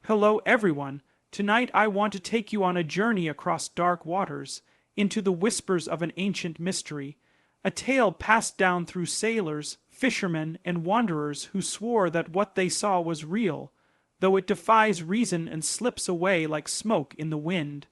Hello everyone. Tonight I want to take you on a journey across dark waters, into the whispers of an ancient mystery, a tale passed down through sailors, fishermen, and wanderers who swore that what they saw was real, though it defies reason and slips away like smoke in the wind.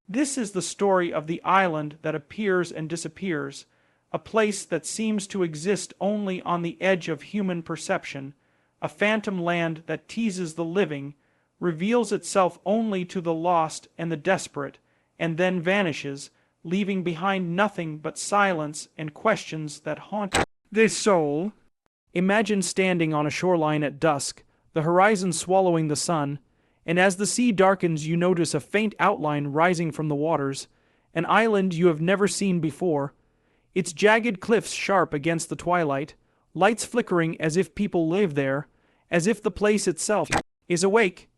This is the story of the island that appears and disappears, a place that seems to exist only on the edge of human perception, a phantom land that teases the living, reveals itself only to the lost and the desperate, and then vanishes, leaving behind nothing but silence and questions that haunt the soul. Imagine standing on a shoreline at dusk, the horizon swallowing the sun, and as the sea darkens you notice a faint outline rising from the waters, an island you have never seen before, its jagged cliffs sharp against the twilight, lights flickering as if people live there, as if the place itself is awake.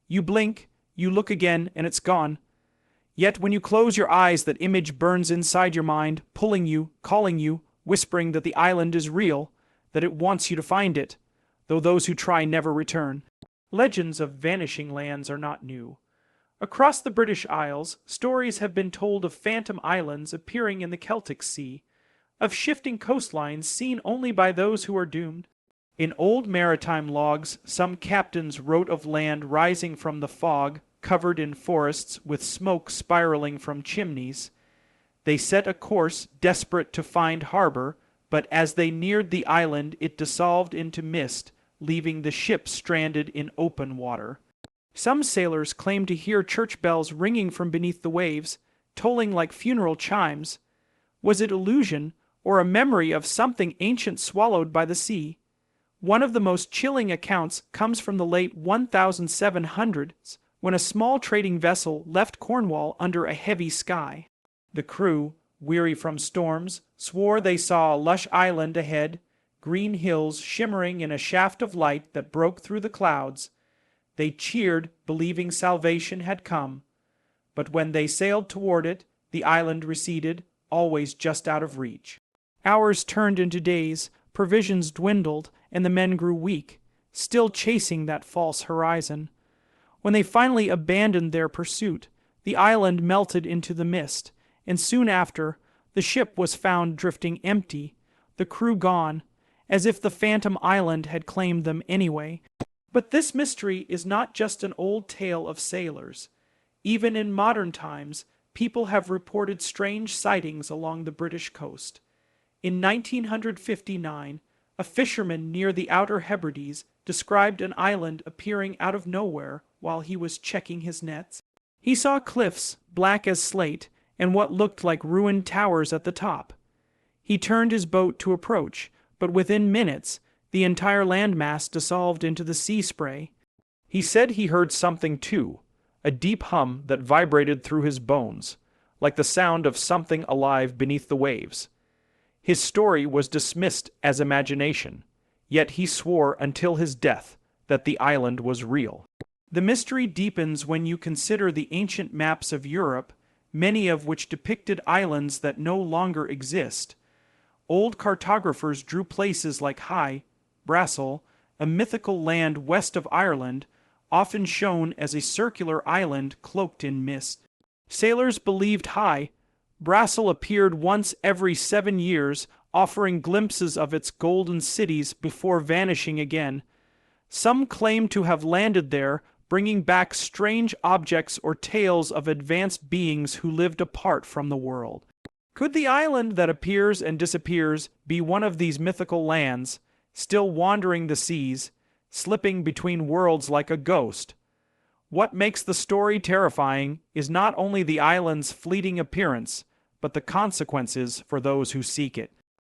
You blink, you look again, and it's gone. Yet when you close your eyes, that image burns inside your mind, pulling you, calling you, whispering that the island is real, that it wants you to find it, though those who try never return. Legends of vanishing lands are not new. Across the British Isles, stories have been told of phantom islands appearing in the Celtic Sea, of shifting coastlines seen only by those who are doomed. In old maritime logs, some captains wrote of land rising from the fog, covered in forests, with smoke spiraling from chimneys. They set a course, desperate to find harbor, but as they neared the island it dissolved into mist, leaving the ship stranded in open water. Some sailors claimed to hear church bells ringing from beneath the waves, tolling like funeral chimes. Was it illusion, or a memory of something ancient swallowed by the sea? One of the most chilling accounts comes from the late 1700s, when a small trading vessel left Cornwall under a heavy sky. The crew, weary from storms, swore they saw a lush island ahead, green hills shimmering in a shaft of light that broke through the clouds. They cheered, believing salvation had come. But when they sailed toward it, the island receded, always just out of reach. Hours turned into days, provisions dwindled, and the men grew weak, still chasing that false horizon. When they finally abandoned their pursuit, the island melted into the mist, and soon after, the ship was found drifting empty, the crew gone, as if the phantom island had claimed them anyway. But this mystery is not just an old tale of sailors. Even in modern times, people have reported strange sightings along the British coast. In 1959, a fisherman near the Outer Hebrides described an island appearing out of nowhere while he was checking his nets. He saw cliffs, black as slate, and what looked like ruined towers at the top. He turned his boat to approach, but within minutes, the entire landmass dissolved into the sea spray. He said he heard something too, a deep hum that vibrated through his bones, like the sound of something alive beneath the waves. His story was dismissed as imagination, yet he swore until his death that the island was real. The mystery deepens when you consider the ancient maps of Europe, many of which depicted islands that no longer exist. Old cartographers drew places like High, Brassel, a mythical land west of Ireland, often shown as a circular island cloaked in mist. Sailors believed High, Brassel appeared once every 7 years, offering glimpses of its golden cities before vanishing again. Some claim to have landed there, bringing back strange objects or tales of advanced beings who lived apart from the world. Could the island that appears and disappears be one of these mythical lands, still wandering the seas, slipping between worlds like a ghost? What makes the story terrifying is not only the island's fleeting appearance, but the consequences for those who seek it.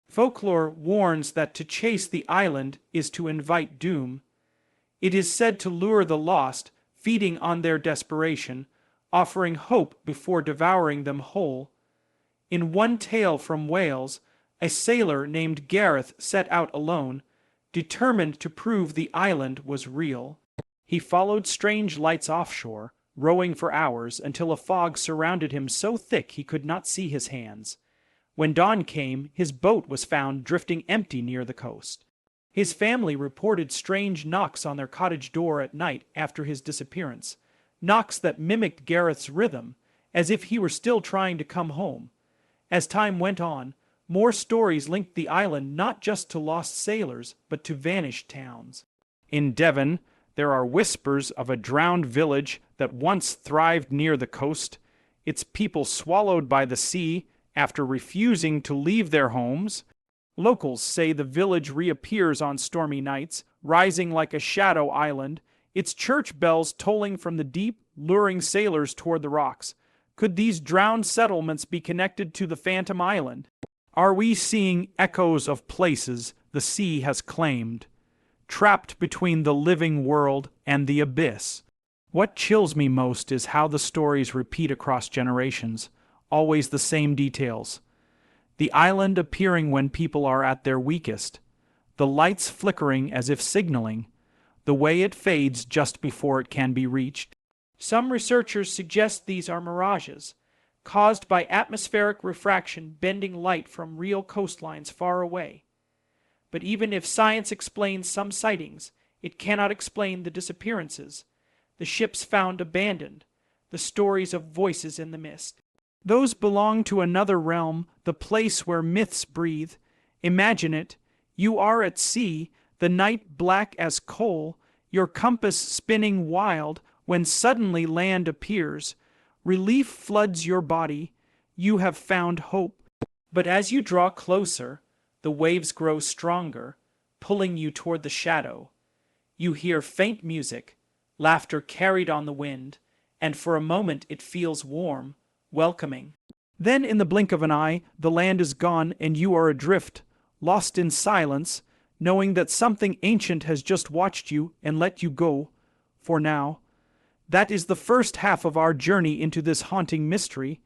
Folklore warns that to chase the island is to invite doom. It is said to lure the lost, feeding on their desperation, offering hope before devouring them whole. In one tale from Wales, a sailor named Gareth set out alone, determined to prove the island was real. He followed strange lights offshore, rowing for hours until a fog surrounded him so thick he could not see his hands. When dawn came, his boat was found drifting empty near the coast. His family reported strange knocks on their cottage door at night after his disappearance, knocks that mimicked Gareth's rhythm, as if he were still trying to come home. As time went on, more stories linked the island not just to lost sailors, but to vanished towns. In Devon, there are whispers of a drowned village that once thrived near the coast, its people swallowed by the sea after refusing to leave their homes. Locals say the village reappears on stormy nights, rising like a shadow island, its church bells tolling from the deep, luring sailors toward the rocks. Could these drowned settlements be connected to the Phantom Island? Are we seeing echoes of places the sea has claimed, trapped between the living world and the abyss? What chills me most is how the stories repeat across generations, always the same details. The island appearing when people are at their weakest, the lights flickering as if signaling, the way it fades just before it can be reached. Some researchers suggest these are mirages, caused by atmospheric refraction bending light from real coastlines far away. But even if science explains some sightings, it cannot explain the disappearances, the ships found abandoned, the stories of voices in the mist. Those belong to another realm, the place where myths breathe. Imagine it. You are at sea, the night black as coal, your compass spinning wild, when suddenly land appears. Relief floods your body. You have found hope. But as you draw closer, the waves grow stronger, pulling you toward the shadow. You hear faint music, laughter carried on the wind, and for a moment it feels warm, welcoming. Then in the blink of an eye, the land is gone and you are adrift, lost in silence, knowing that something ancient has just watched you and let you go, for now. That is the first half of our journey into this haunting mystery,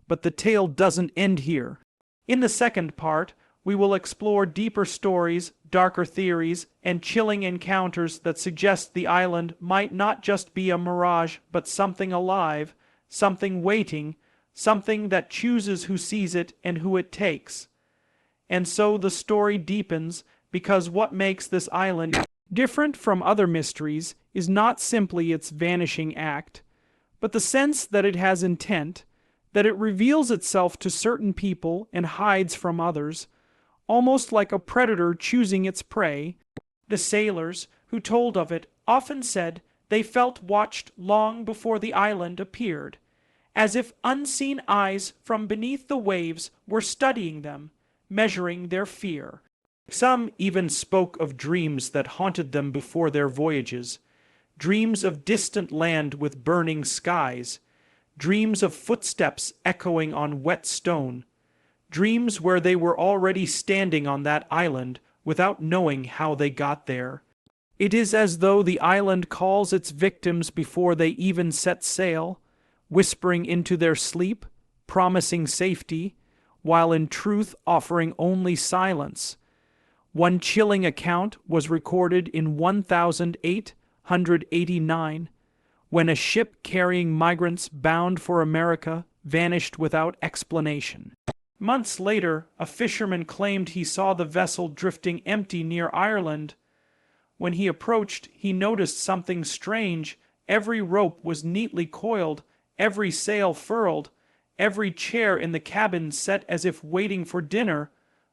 but the tale doesn't end here. In the second part, we will explore deeper stories, darker theories, and chilling encounters that suggest the island might not just be a mirage, but something alive, something waiting, something that chooses who sees it and who it takes. And so the story deepens, because what makes this island different from other mysteries is not simply its vanishing act, but the sense that it has intent, that it reveals itself to certain people and hides from others, almost like a predator choosing its prey. The sailors who told of it often said they felt watched long before the island appeared, as if unseen eyes from beneath the waves were studying them, measuring their fear. Some even spoke of dreams that haunted them before their voyages, dreams of distant land with burning skies, dreams of footsteps echoing on wet stone, dreams where they were already standing on that island without knowing how they got there. It is as though the island calls its victims before they even set sail, whispering into their sleep, promising safety, while in truth offering only silence. One chilling account was recorded in 1889, when a ship carrying migrants bound for America vanished without explanation. Months later, a fisherman claimed he saw the vessel drifting empty near Ireland. When he approached, he noticed something strange. Every rope was neatly coiled, every sail furled, every chair in the cabin set as if waiting for dinner,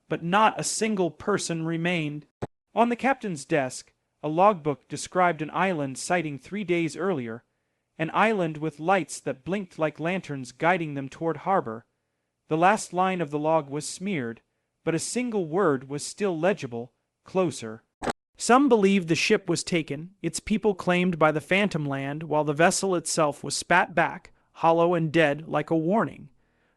but not a single person remained. On the captain's desk, a logbook described an island sighting 3 days earlier, an island with lights that blinked like lanterns guiding them toward harbor. The last line of the log was smeared, but a single word was still legible: closer. Some believed the ship was taken, its people claimed by the Phantom Land, while the vessel itself was spat back, hollow and dead, like a warning.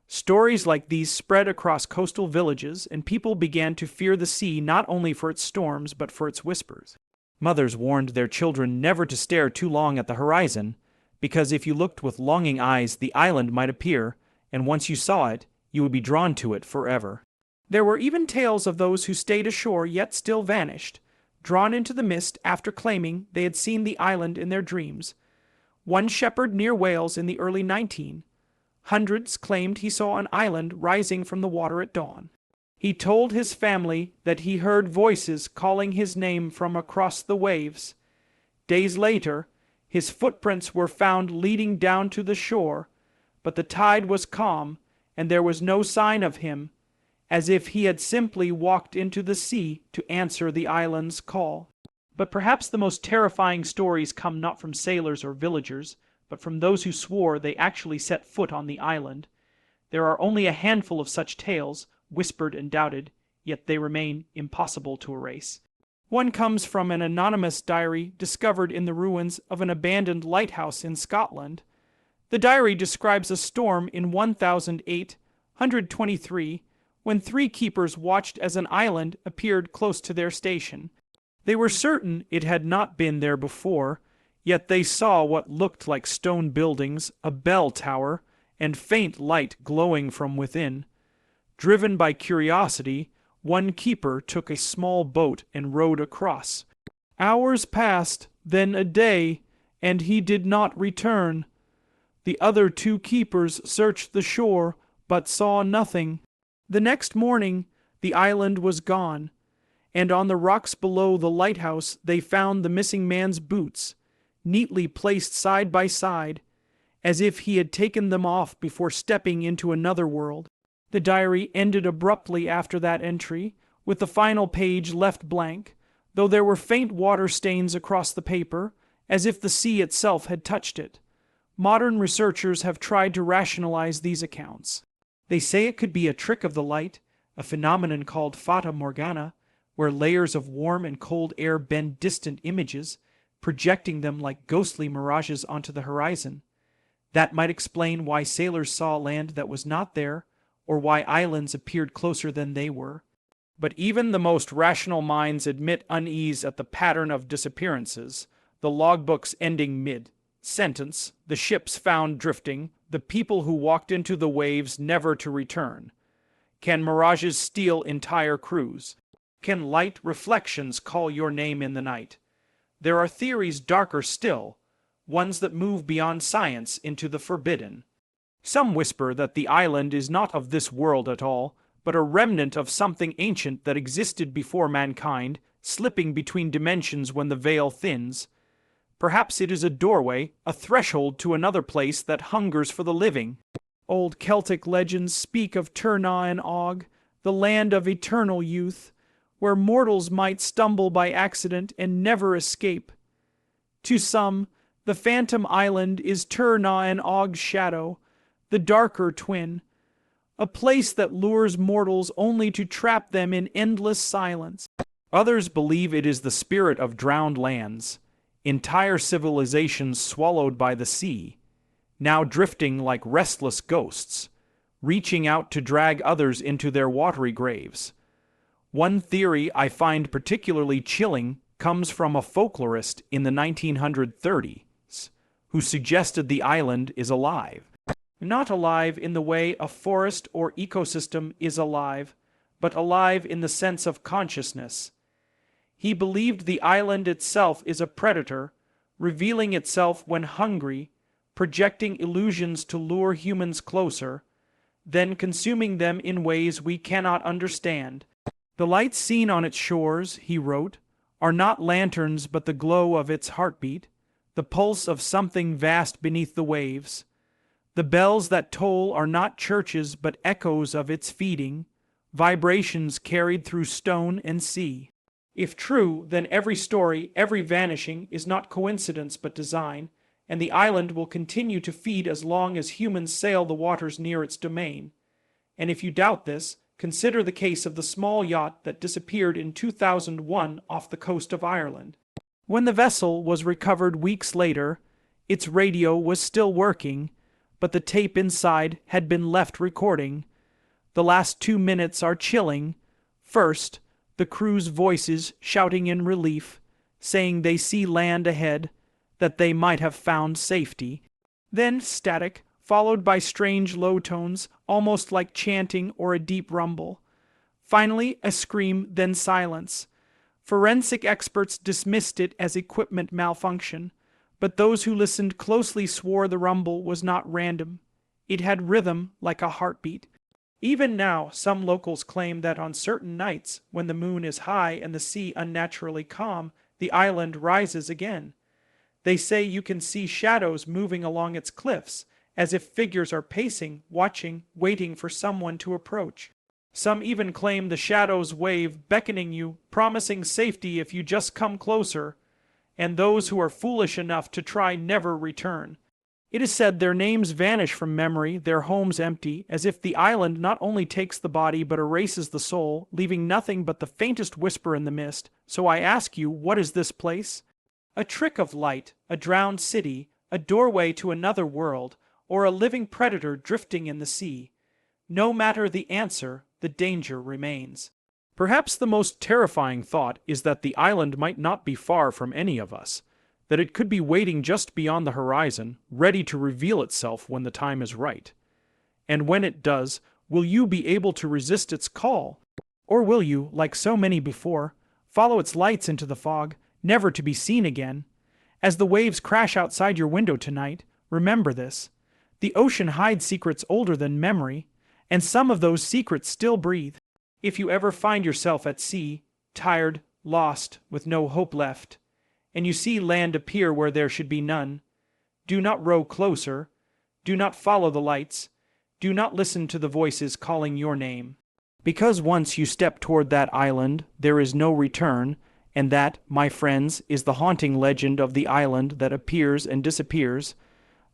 Stories like these spread across coastal villages, and people began to fear the sea not only for its storms, but for its whispers. Mothers warned their children never to stare too long at the horizon, because if you looked with longing eyes, the island might appear, and once you saw it, you would be drawn to it forever. There were even tales of those who stayed ashore yet still vanished, drawn into the mist after claiming they had seen the island in their dreams. One shepherd near Wales in the early 1900s claimed he saw an island rising from the water at dawn. He told his family that he heard voices calling his name from across the waves. Days later, his footprints were found leading down to the shore, but the tide was calm, and there was no sign of him, as if he had simply walked into the sea to answer the island's call. But perhaps the most terrifying stories come not from sailors or villagers, but from those who swore they actually set foot on the island. There are only a handful of such tales, whispered and doubted, yet they remain impossible to erase. One comes from an anonymous diary discovered in the ruins of an abandoned lighthouse in Scotland. The diary describes a storm in 1823 when 3 keepers watched as an island appeared close to their station. They were certain it had not been there before, yet they saw what looked like stone buildings, a bell tower, and faint light glowing from within. Driven by curiosity, one keeper took a small boat and rowed across. Hours passed, then a day, and he did not return. The other 2 keepers searched the shore, but saw nothing. The next morning, the island was gone, and on the rocks below the lighthouse they found the missing man's boots, neatly placed side by side, as if he had taken them off before stepping into another world. The diary ended abruptly after that entry, with the final page left blank, though there were faint water stains across the paper, as if the sea itself had touched it. Modern researchers have tried to rationalize these accounts. They say it could be a trick of the light, a phenomenon called fata morgana, where layers of warm and cold air bend distant images, projecting them like ghostly mirages onto the horizon. That might explain why sailors saw land that was not there, or why islands appeared closer than they were. But even the most rational minds admit unease at the pattern of disappearances, the logbooks ending mid-sentence, the ships found drifting, the people who walked into the waves never to return. Can mirages steal entire crews? Can light reflections call your name in the night? There are theories darker still, ones that move beyond science into the forbidden. Some whisper that the island is not of this world at all, but a remnant of something ancient that existed before mankind, slipping between dimensions when the veil thins. Perhaps it is a doorway, a threshold to another place that hungers for the living. Old Celtic legends speak of Turna and Og, the land of eternal youth, where mortals might stumble by accident and never escape. To some, the phantom island is Turna and Og's shadow, the darker twin, a place that lures mortals only to trap them in endless silence. Others believe it is the spirit of drowned lands, entire civilizations swallowed by the sea, now drifting like restless ghosts, reaching out to drag others into their watery graves. One theory I find particularly chilling comes from a folklorist in the 1930s who suggested the island is alive. Not alive in the way a forest or ecosystem is alive, but alive in the sense of consciousness. He believed the island itself is a predator, revealing itself when hungry, projecting illusions to lure humans closer, then consuming them in ways we cannot understand. The lights seen on its shores, he wrote, are not lanterns but the glow of its heartbeat, the pulse of something vast beneath the waves. The bells that toll are not churches but echoes of its feeding, vibrations carried through stone and sea. If true, then every story, every vanishing is not coincidence but design, and the island will continue to feed as long as humans sail the waters near its domain. And if you doubt this, consider the case of the small yacht that disappeared in 2001 off the coast of Ireland. When the vessel was recovered weeks later, its radio was still working, but the tape inside had been left recording. The last 2 minutes are chilling. First, the crew's voices shouting in relief, saying they see land ahead, that they might have found safety. Then static, followed by strange low tones, almost like chanting or a deep rumble. Finally, a scream, then silence. Forensic experts dismissed it as equipment malfunction, but those who listened closely swore the rumble was not random. It had rhythm like a heartbeat. Even now, some locals claim that on certain nights, when the moon is high and the sea unnaturally calm, the island rises again. They say you can see shadows moving along its cliffs, as if figures are pacing, watching, waiting for someone to approach. Some even claim the shadows wave, beckoning you, promising safety if you just come closer, and those who are foolish enough to try never return. It is said their names vanish from memory, their homes empty, as if the island not only takes the body but erases the soul, leaving nothing but the faintest whisper in the mist. So I ask you, what is this place? A trick of light, a drowned city, a doorway to another world, or a living predator drifting in the sea? No matter the answer, the danger remains. Perhaps the most terrifying thought is that the island might not be far from any of us, that it could be waiting just beyond the horizon, ready to reveal itself when the time is right. And when it does, will you be able to resist its call? Or will you, like so many before, follow its lights into the fog, never to be seen again? As the waves crash outside your window tonight, remember this. The ocean hides secrets older than memory, and some of those secrets still breathe. If you ever find yourself at sea, tired, lost, with no hope left, and you see land appear where there should be none, do not row closer, do not follow the lights, do not listen to the voices calling your name. Because once you step toward that island, there is no return, and that, my friends, is the haunting legend of the island that appears and disappears,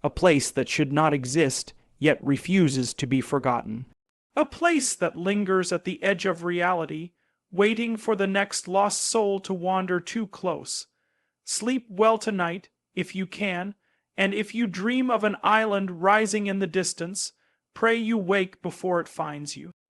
a place that should not exist, yet refuses to be forgotten. A place that lingers at the edge of reality, waiting for the next lost soul to wander too close. Sleep well tonight, if you can, and if you dream of an island rising in the distance, pray you wake before it finds you.